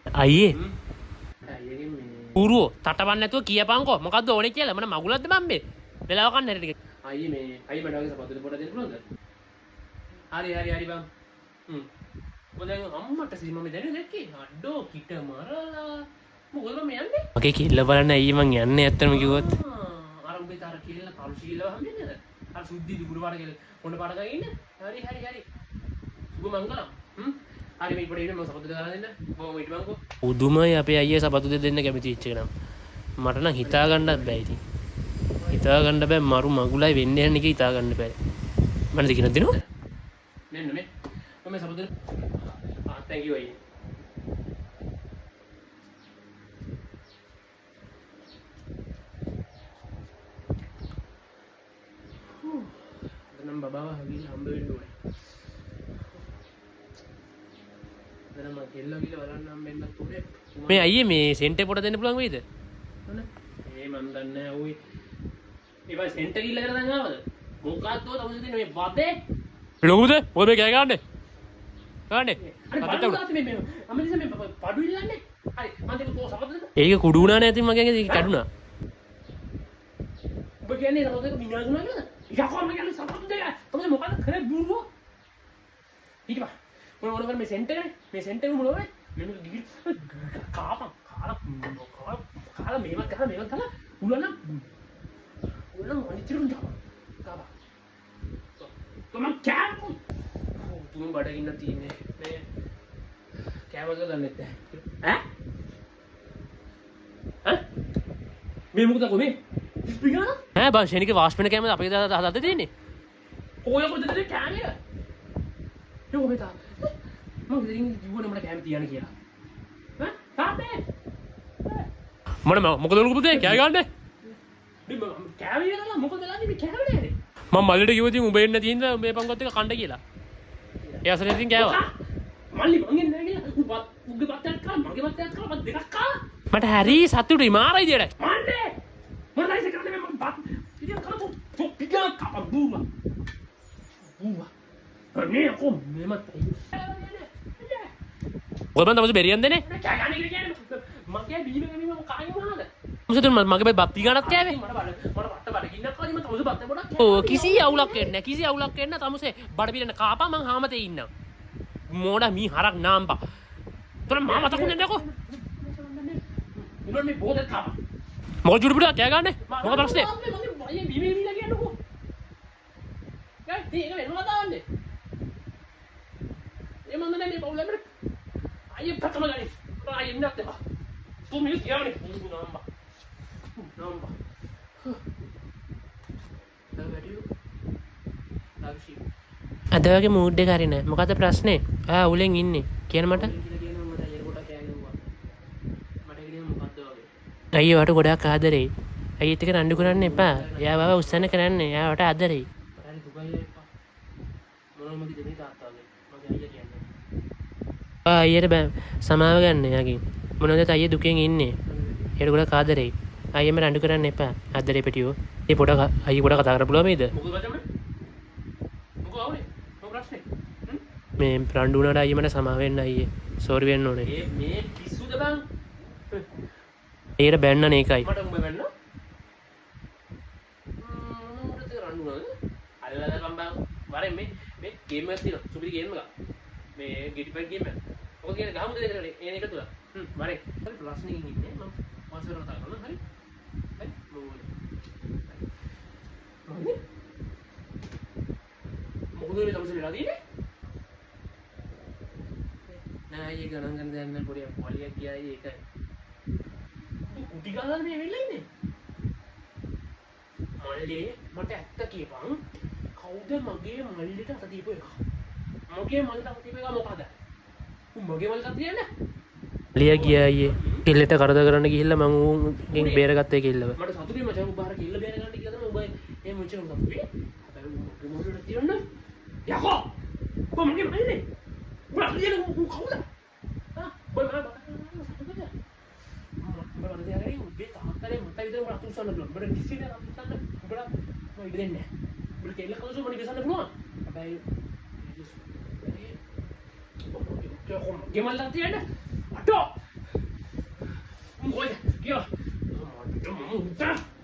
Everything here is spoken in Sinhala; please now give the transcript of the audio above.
අයියේ ඌරුව තටවන්න නැතුව කියපන්කෝ මොකද්ද ඕනේ කියලා මම මගුලක්ද බම්බේ වෙලාව කන්න හැටි ටික අයියේ මේ අයියේ මට වගේ සපත්තු පොඩ දෙන්න පුළුවන්ද හරි බම් මොකද අම්මට සීමම දැනේ දැක්කේ අඩෝ කිට මරලා මොකද මම යන්නේ මගේ කිල්ල බලන්න අයියේ මං යන්නේ ඇත්තම කිව්වොත් අර උඹේ තර කිල්ල කරු ශීලව හම්බෙන්නේ නේද අර සුද්ධි දුගුරු පාඩ කියලා කොන්න පාඩ ගා ඉන්න හරි සුබ මංගලම් හරි මේ ඉපඩ ඉන්න මම සපත්තු දාලා දෙන්න බොහොම හිටපන්කෝ උදුමයි අපේ අයියේ සපත්තු දෙන්න කැමති වෙච්ච එක නම් මට නම් හිතා ගන්නත් බෑ ඉතින් හිතා ගන්න බෑ මරු මගුලයි වෙන්නේ යන්නේ කී හිතා ගන්න බෑ මම දෙකිනක් දෙනවා මෙන්න මේ මම සපත්තු thank you අයියේ බබාව හවිලා හම්බ වෙන්න ඕනේ. දැන් මම කෙල්ලෝ ගිහලා බලන්න හම්බෙන්නත් ඕනේ. මේ අයියේ මේ සෙන්ටර් පොට දෙන්න පුළුවන් වෙයිද? මොන? මන් දන්නේ නැහැ ඔයි. ඒවා සෙන්ටර් ගිහලා කරලා දැන් ආවද? මොකක්ද ඔය තමයි දෙන්නේ මේ වදේ? ලොකුද? ඔය මේ කෑ ගන්නනේ. ගන්නනේ. අම්මා මේ පඩු ඉල්ලන්නේ. හරි මම දෙක තෝ සපත දෙන්න. ඒක කුඩු වුණා නේ ඉතින් මගේ ඒක කැඩුනා. ඔබ කියන්නේ සපත දෙක විනාශුණා නේද? යකෝ මම කියන්නේ සපත දෙක. තමයි මොකද කරේ බුරුව? ඊට පස්සේ මොන මේ සෙන්ටර් එක මොනවද? මෙන්න ගිහින් කාලා මේවත් කරලා උලන අනිච්චුන් දාපන්. කාපා. කොමන් කෑමු. තුන් බඩගින්න තියෙන්නේ. මේ කෑමද දන්නේ නැහැ. ඈ? මේ මොකද කොමේ? ස්පිකර්? ඈ බා ශනික වාෂ්පන කෑමද අපේ දාලා තියෙන්නේ? ඔය කොහෙද කෑමේ? යෝ මෙතා. මම ඉතින් ජීවුනේ මට කැම තියන්න කියලා. ඈ? තාත්තේ. මොකද ලොකු පුතේ කෑ ගන්නනේ? මේ කෑම ඉරලා මොකද ගන්නේ මේ කෑම නේද? මම මල්ලිට කිව්වා ඉතින් උඹ එන්න තියෙන මේ පංගොත් එක කණ්ඩ කියලා. ඒ අසරේ ඉතින් කෑවා. මල්ලි මං එන්නේ නැහැ කියලා. උගේ බත්තයක් කා මගේ බත්තයක් කා මම දෙකක් කා. මට හරි සතුටුයි මාරයි දෙයට. මන්නේ. මොනවද ඒක කරන්නේ මම බත් ඉතින් කරපො පිටියක් කප බූවා. නේ කොම් මෙමත් ඔය බන්ද මොකද බෙරියන් දෙන්නේ මගේ බීම ගමීම කායි මොනවාද මොකද මගේ බත් පිගානක් කෑවේ මට වට බඩගින්නක් වගේ මම තමුසේ බත් පොඩක් ඕ කිසි අවුලක් වෙන්නේ තමුසේ බඩ පිරෙන්න කාපා මං හාමතේ ඉන්නම් මෝඩා මී හරක් නාම්බා තොර මම මතකුනේ නැකෝ උඹ මේ බෝදේ කාපා මොකද ජුඩු පුඩා කෑ ගන්නනේ මොකද ප්‍රශ්නේ මගේ බීම ගමීලා කියන්නකෝ ගයි ඒක වෙනවා දාන්නේ ये मंदने में प्रॉब्लम है आइए खत्म हो गई तो आइए इन्ना ते तू मिल क्या ने नंबर අද වගේ මූඩ් එක හරි නෑ මොකද ප්‍රශ්නේ උලෙන් ඉන්නේ කියන මට අයියෝ වට ගොඩාක් ආදරෙයි අයියත් එක්ක රණ්ඩු කරන්න එපා එයා බව උස්සන්න කරන්න එයා වට ආදරෙයි අයියට බෑ සමාව ගන්න යාගේ මොනවද අයියේ දුකෙන් ඉන්නේ ඒකට ගොඩක් ආදරෙයි අයියම රණ්ඩු කරන්න එපා ආදරේ පිටියෝ ඒ පොඩ අයිය පොඩ කතා කරන්න පුළුවන් මේද මේ රණ්ඩු වුණාට අයිය මට සමාව වෙන්න අයියේ සෝරි වෙන්න ඕනේ මේ පිස්සුද බං ඒකට බැන්න නේකයි මට උඹ බැන්න මොකටද රණ්ඩු වුණාද අල්ලලා කම්බා වරෙන් මේ ගේම් එකක් තියෙනවා සුපිරි ගේම් එකක් මේ ගෙඩිපැක් ගේම් එක ඔක කියන ගහමුද දෙකට එන එක තුල වරෙන් හරි ප්‍රශ්නකින් ඉන්නේ මම මාසෙකට කතා කරනවා හරි මොකද මේ තමයි වෙලා තියෙන්නේ නෑ ඒක ගණන් ගන්න දෙයක් නෑ පොඩි පොලියක් ගියායි ඒක උටි ගාලා මේ වෙලා ඉන්නේ මල්ලේ මට ඇත්ත කියපන් කවුද මගේ මල්ලිට අත දීපු එක මගේ මල්ලිට අත දීපු එක මොකද මගේ මල්ලිට අත තියන්නේ ලියා ගියා අයියේ කිල්ලට කරදර කරන්න ගිහිල්ලා මම උන්ගෙන් බේරගත්තා කිල්ලව මට සතුටුයි මචං උඹ අර කිල්ල බේර ගන්න කියලා තමයි උඹ මේ මුචේ උඹ අපේ හැබැයි මගේ මල්ලිට තියන්න යකෝ උඹ මගේ මල්ලිනේ උඹ අරියන උඹ කවුද හා උඹ මම උඹේ තාත්තලේ මට විතර උඹ අතුසන්න බලන්න උඹට කිසිද අතුසන්න උඹලා මම ඉඳ දෙන්නේ නැහැ උඹට කෙල්ල කවුද උඹ නිකසන්න පුළුවන් හැබැයි ගෙමල්ලා තියන්න අටෝ මොකද කියෝ මට